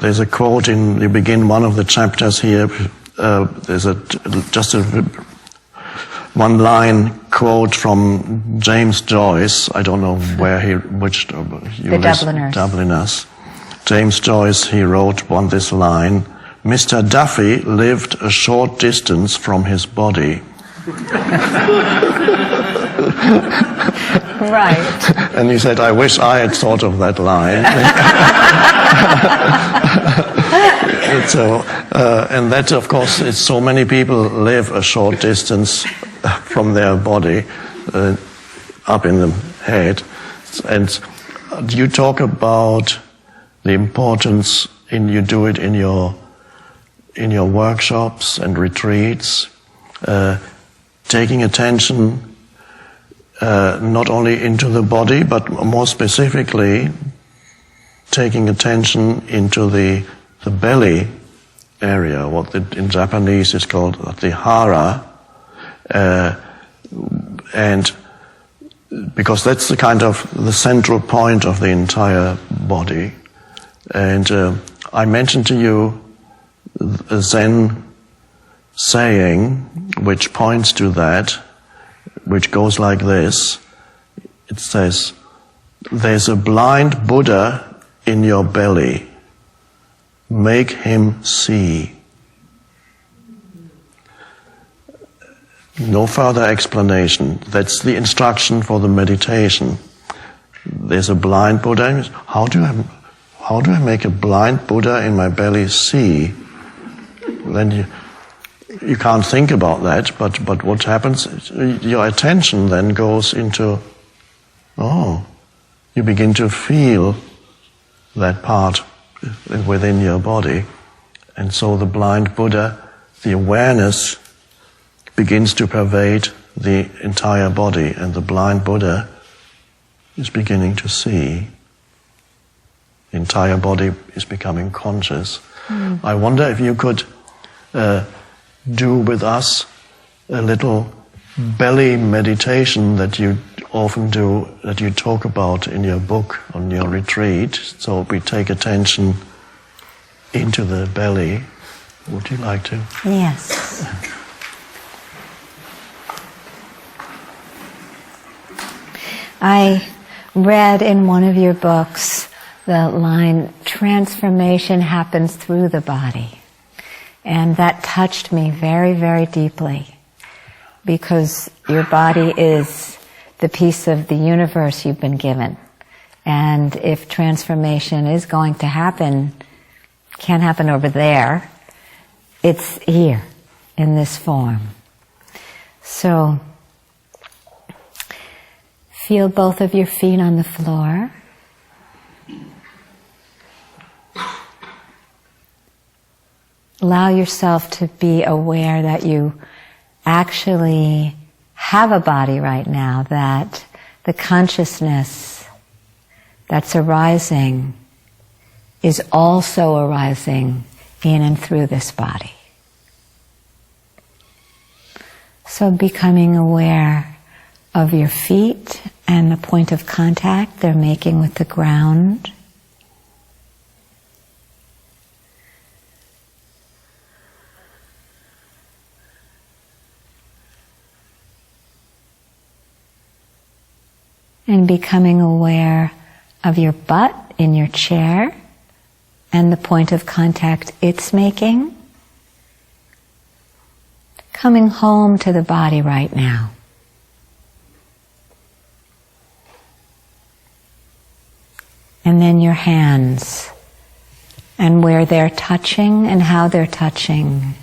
There's a quote you begin one of the chapters here. There's one line quote from James Joyce. I don't know which the Dubliners. James Joyce, he wrote this line: Mr. Duffy lived a short distance from his body. Right. And he said, I wish I had thought of that line. And that, of course, so many people live a short distance from their body, up in the head. And you talk about the importance, you do it in your workshops and retreats, taking attention not only into the body, but more specifically taking attention into the belly area, what in Japanese is called the hara, and because that's the central point of the entire body. And I mentioned to you a Zen saying which points to that, which goes like this. It says, there's a blind Buddha in your belly. Make him see. No further explanation. That's the instruction for the meditation. There's a blind Buddha. How do I make a blind Buddha in my belly see? Then you can't think about that, but what happens, your attention then goes into, you begin to feel that part within your body. And so the blind Buddha, the awareness begins to pervade the entire body, and the blind Buddha is beginning to see. The entire body is becoming conscious. I wonder if you could do with us a little belly meditation that you often do, that you talk about in your book on your retreat. So we take attention into the belly. Would you like to? Yes. I read in one of your books the line, transformation happens through the body. And that touched me very, very deeply, because your body is the piece of the universe you've been given. And if transformation is going to happen, can't happen over there, it's here, in this form. So, feel both of your feet on the floor. Allow yourself to be aware that you actually have a body right now, that the consciousness that's arising is also arising in and through this body. So becoming aware of your feet and the point of contact they're making with the ground. And becoming aware of your butt in your chair and the point of contact it's making. Coming home to the body right now. And then your hands and where they're touching and how they're touching.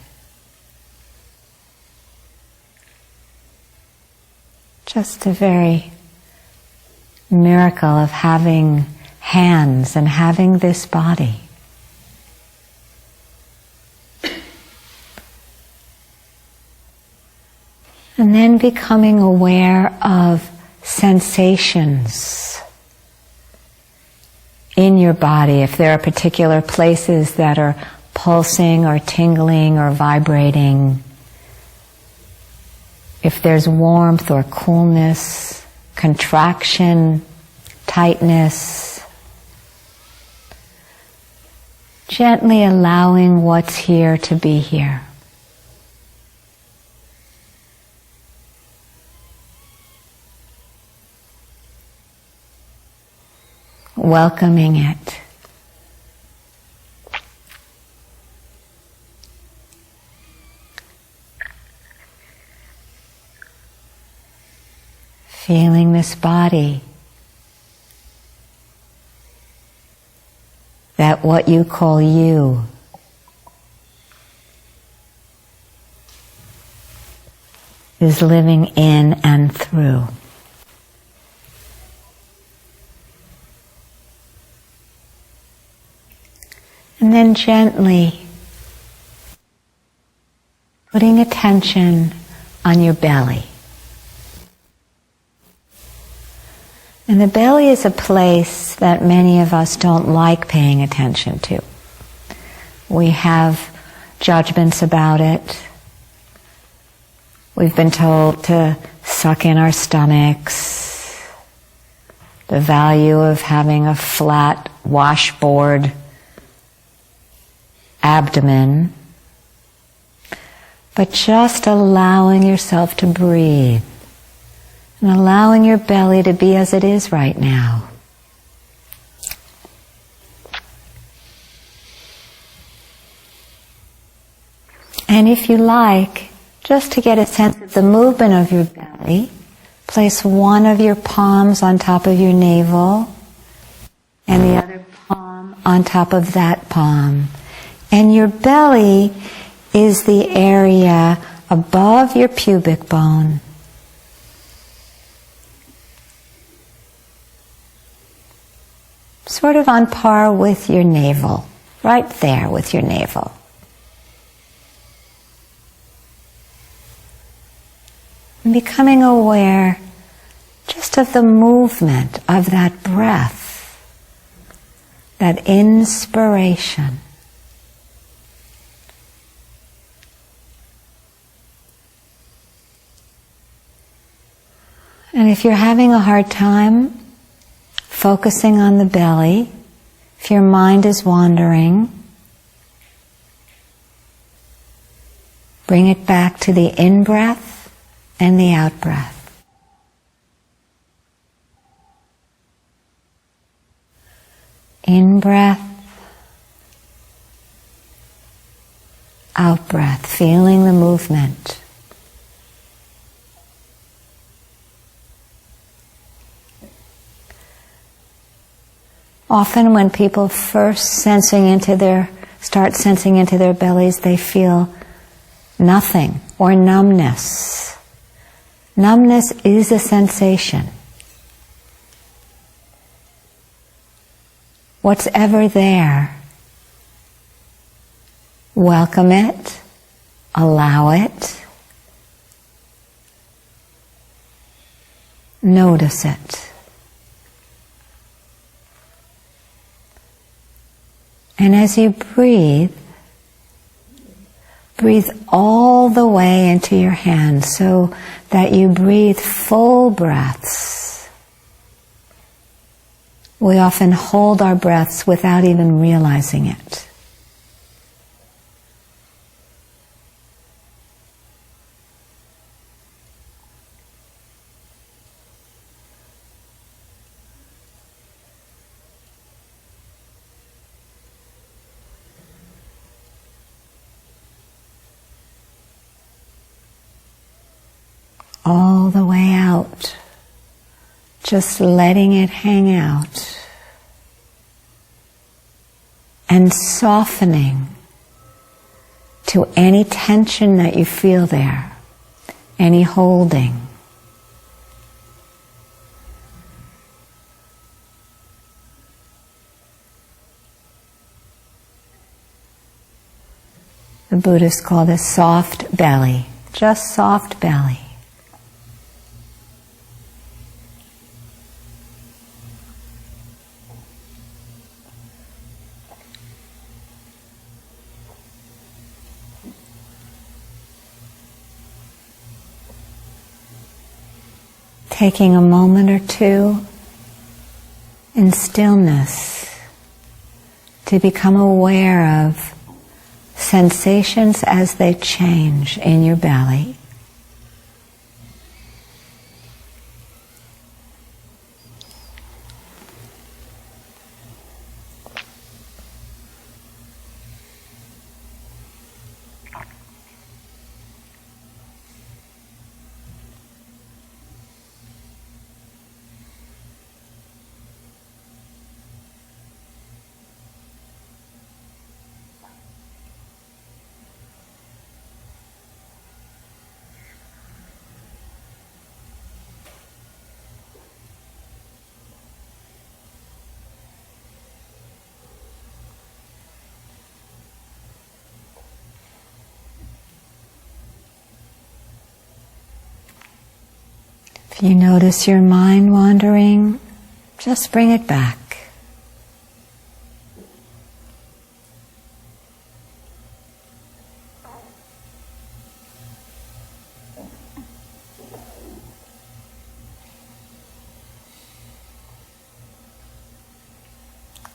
Just a very miracle of having hands and having this body. And then becoming aware of sensations in your body. If there are particular places that are pulsing or tingling or vibrating, if there's warmth or coolness, contraction, tightness, gently allowing what's here to be here. Welcoming it. Feeling this body, that what you call you is living in and through. And then gently putting attention on your belly. And the belly is a place that many of us don't like paying attention to. We have judgments about it. We've been told to suck in our stomachs, the value of having a flat washboard abdomen, but just allowing yourself to breathe and allowing your belly to be as it is right now. And if you like, just to get a sense of the movement of your belly, place one of your palms on top of your navel and the other palm on top of that palm. And your belly is the area above your pubic bone. Sort of on par with your navel, right there with your navel. And becoming aware just of the movement of that breath, that inspiration. And if you're having a hard time focusing on the belly, if your mind is wandering, bring it back to the in-breath and the out-breath. In-breath, out-breath, feeling the movement. Often when people start sensing into their bellies, they feel nothing or numbness. Numbness is a sensation. What's ever there, welcome it, allow it, notice it. And as you breathe, breathe all the way into your hands so that you breathe full breaths. We often hold our breaths without even realizing it. All the way out, just letting it hang out and softening to any tension that you feel there, any holding. The Buddhists call this soft belly, just soft belly. taking a moment or two in stillness to become aware of sensations as they change in your belly. If you notice your mind wandering, just bring it back.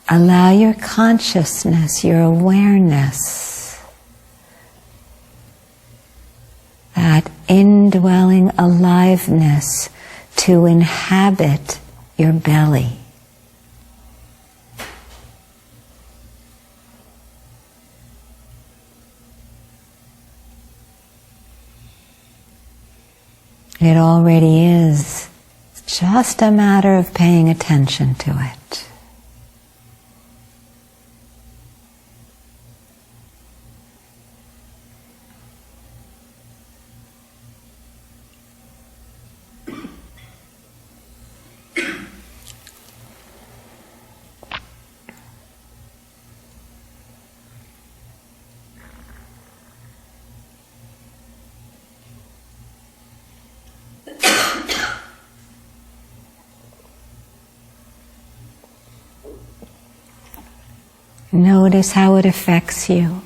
Allow your consciousness, your awareness, that indwelling aliveness to inhabit your belly. It already is. It's just a matter of paying attention to it. Notice how it affects you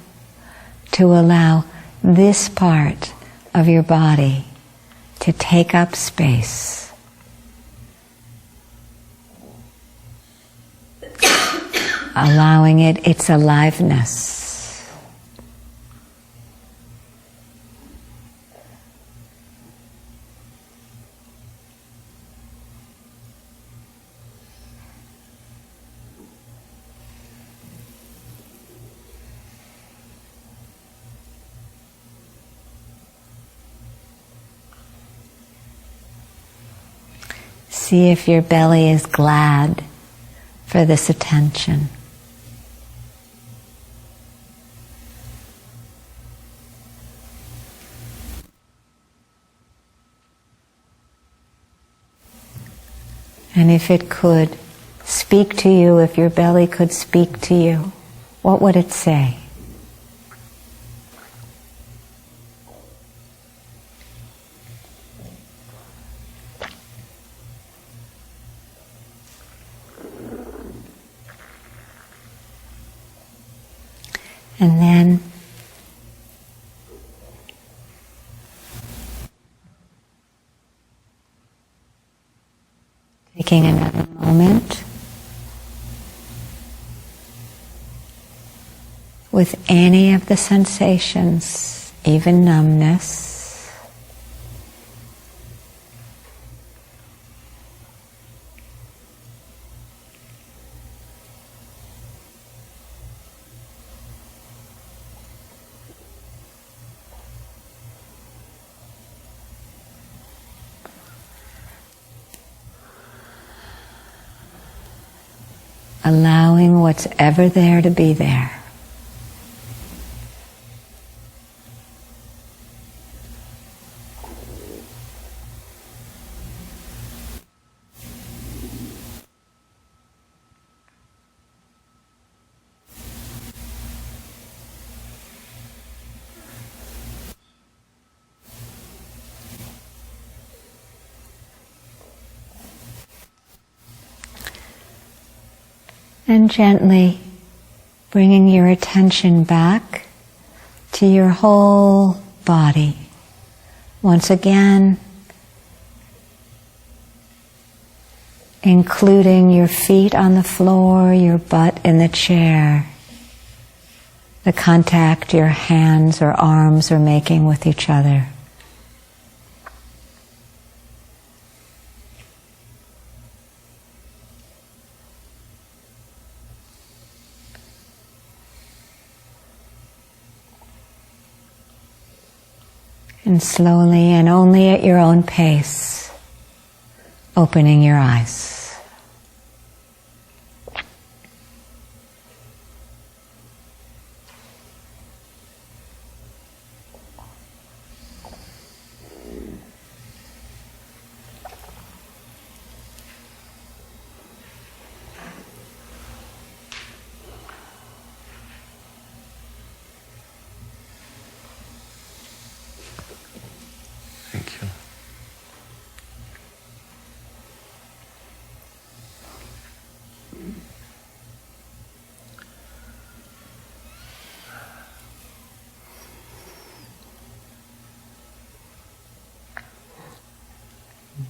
to allow this part of your body to take up space. Allowing it its aliveness. See if your belly is glad for this attention. And if it could speak to you, if your belly could speak to you, what would it say? And then taking another moment with any of the sensations, even numbness, allowing what's ever there to be there. And gently bringing your attention back to your whole body. Once again, including your feet on the floor, your butt in the chair, the contact your hands or arms are making with each other. And slowly and only at your own pace, opening your eyes. Thank you.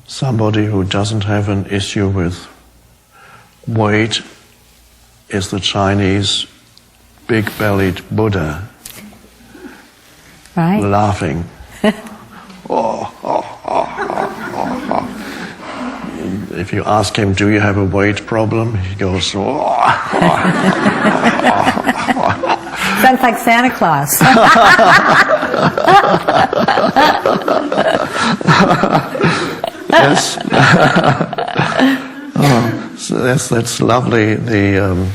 Somebody who doesn't have an issue with weight is the Chinese big-bellied Buddha, Right? laughing. If you ask him, do you have a weight problem? He goes, Sounds like Santa Claus. Yes. So that's lovely. The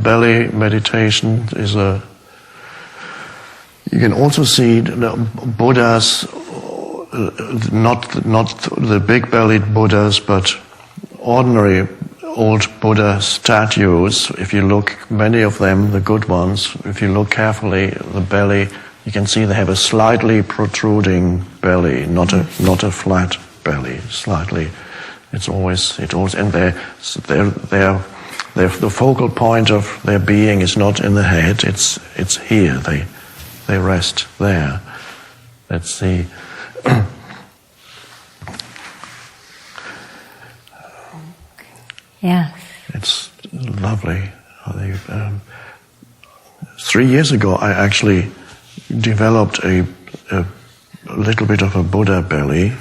belly meditation is a. You can also see the Buddhas, not the big-bellied Buddhas, but ordinary old Buddha statues. If you look, many of them, the good ones, if you look carefully, the belly, you can see they have a slightly protruding belly, not a flat belly. Slightly, it always, and the focal point of their being is not in the head. It's here. They rest there. That's the. Yes. It's lovely. 3 years ago, I actually developed a little bit of a Buddha belly,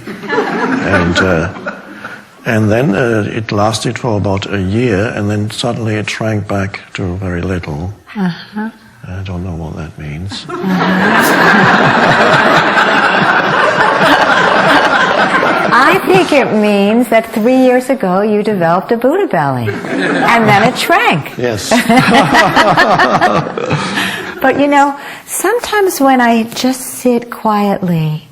and then it lasted for about a year, and then suddenly it shrank back to very little. Uh-huh. I don't know what that means. I think it means that 3 years ago you developed a Buddha belly, and then it shrank. Yes. But you know, sometimes when I just sit quietly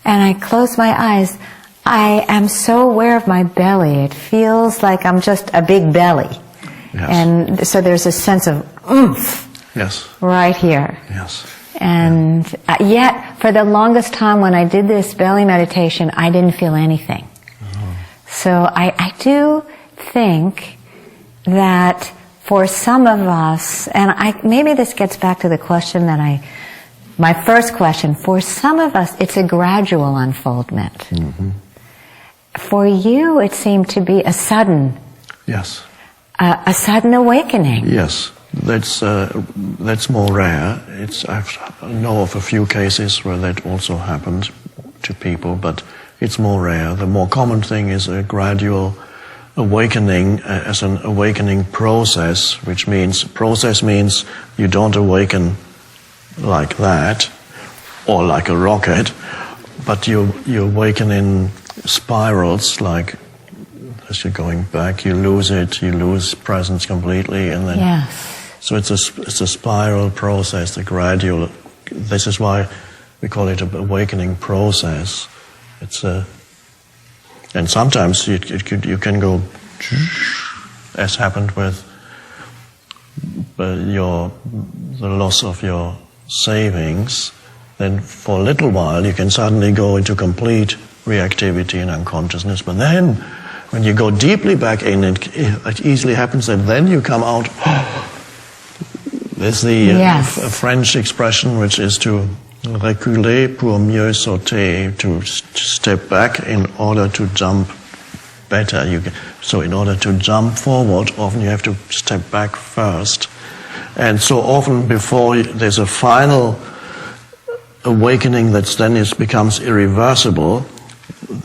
and I close my eyes, I am so aware of my belly. It feels like I'm just a big belly. Yes. And so there's a sense of oomph. Yes. Right here. Yes. And yet, for the longest time when I did this belly meditation, I didn't feel anything. Oh. So I do think that for some of us, and maybe this gets back to the question that my first question, for some of us it's a gradual unfoldment. Mm-hmm. For you it seemed to be a sudden. Yes. A sudden awakening. Yes. That's more rare. I know of a few cases where that also happened to people, but it's more rare. The more common thing is a gradual awakening as an awakening process, which means you don't awaken like that or like a rocket, but you awaken in spirals, like as you're going back, you lose presence completely, and then. Yes. So it's a spiral process, a gradual. This is why we call it an awakening process. And sometimes you can go, as happened with the loss of your savings. Then for a little while you can suddenly go into complete reactivity and unconsciousness. But then, when you go deeply back in, it easily happens that then you come out. There's the Yes. French expression, which is to Reculer pour mieux sauter, to step back in order to jump better. So in order to jump forward, often you have to step back first. And so often before there's a final awakening that then becomes irreversible,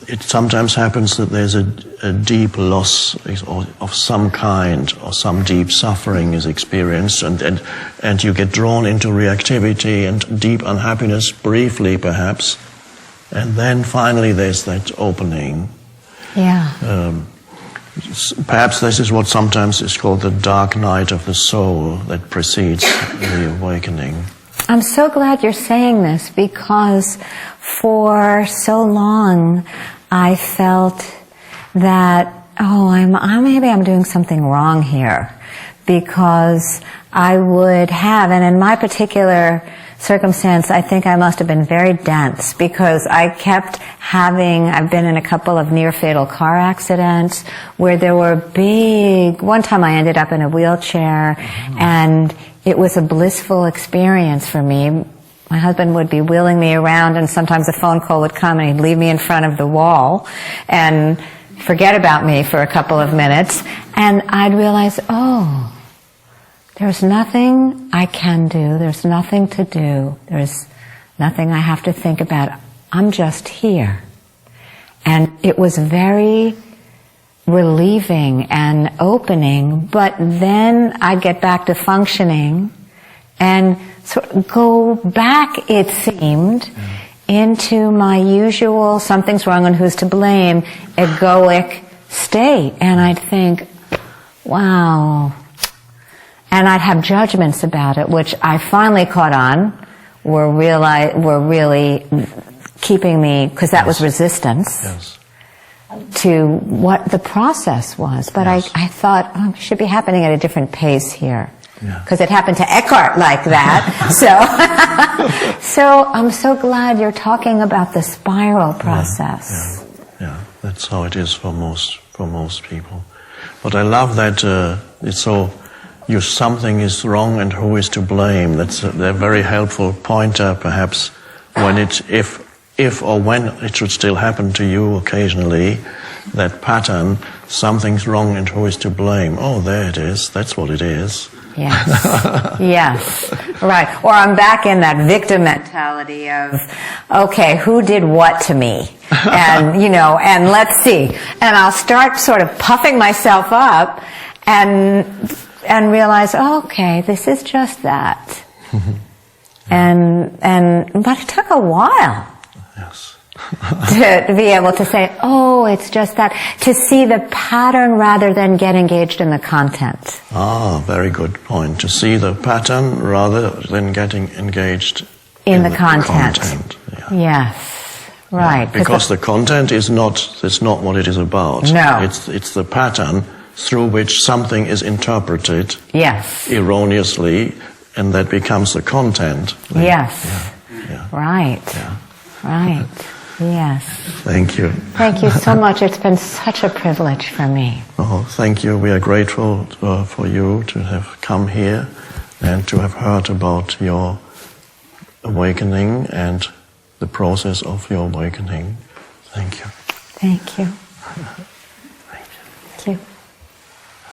it sometimes happens that there's a deep loss of some kind, or some deep suffering is experienced, and you get drawn into reactivity and deep unhappiness briefly perhaps, and then finally there's that opening. Yeah. Perhaps this is what sometimes is called the dark night of the soul that precedes the awakening. I'm so glad you're saying this, because for so long I felt that, maybe I'm doing something wrong here, because I would have, and in my particular circumstance, I think I must have been very dense, because I've been in a couple of near-fatal car accidents where there were one time I ended up in a wheelchair, and it was a blissful experience for me. My husband would be wheeling me around, and sometimes a phone call would come and he'd leave me in front of the wall and forget about me for a couple of minutes, and I'd realize, there's nothing I can do, there's nothing to do, there's nothing I have to think about. I'm just here. And it was very relieving and opening, but then I'd get back to functioning and sort of go back, it seemed, into my usual something's wrong and who's to blame egoic state. And I'd think, wow. And I'd have judgments about it, which I finally caught on, were really keeping me, because that was resistance to what the process was. But I thought, it should be happening at a different pace here. Because it happened to Eckhart like that. So I'm so glad you're talking about the spiral process. Yeah, that's how it is for most people. But I love that it's so, something is wrong and who is to blame. That's a very helpful pointer, perhaps, when if or when it should still happen to you occasionally, that pattern, something's wrong and who is to blame. Oh, there it is. That's what it is. Yes. Yes. Right. Or I'm back in that victim mentality of, okay, who did what to me? And, and let's see. And I'll start sort of puffing myself up and realize, okay, this is just that. But it took a while. Yes. to be able to say, it's just that, to see the pattern rather than get engaged in the content. Very good point. To see the pattern rather than getting engaged in the content. Yeah. Yes, right. Yeah, because the content is not what it is about. No. It's the pattern through which something is interpreted erroneously, and that becomes the content. Yes. Yeah. Right. Yeah. Right. Yes. Thank you. Thank you so much. It's been such a privilege for me. Oh, thank you. We are grateful for you to have come here and to have heard about your awakening and the process of your awakening. Thank you. Thank you.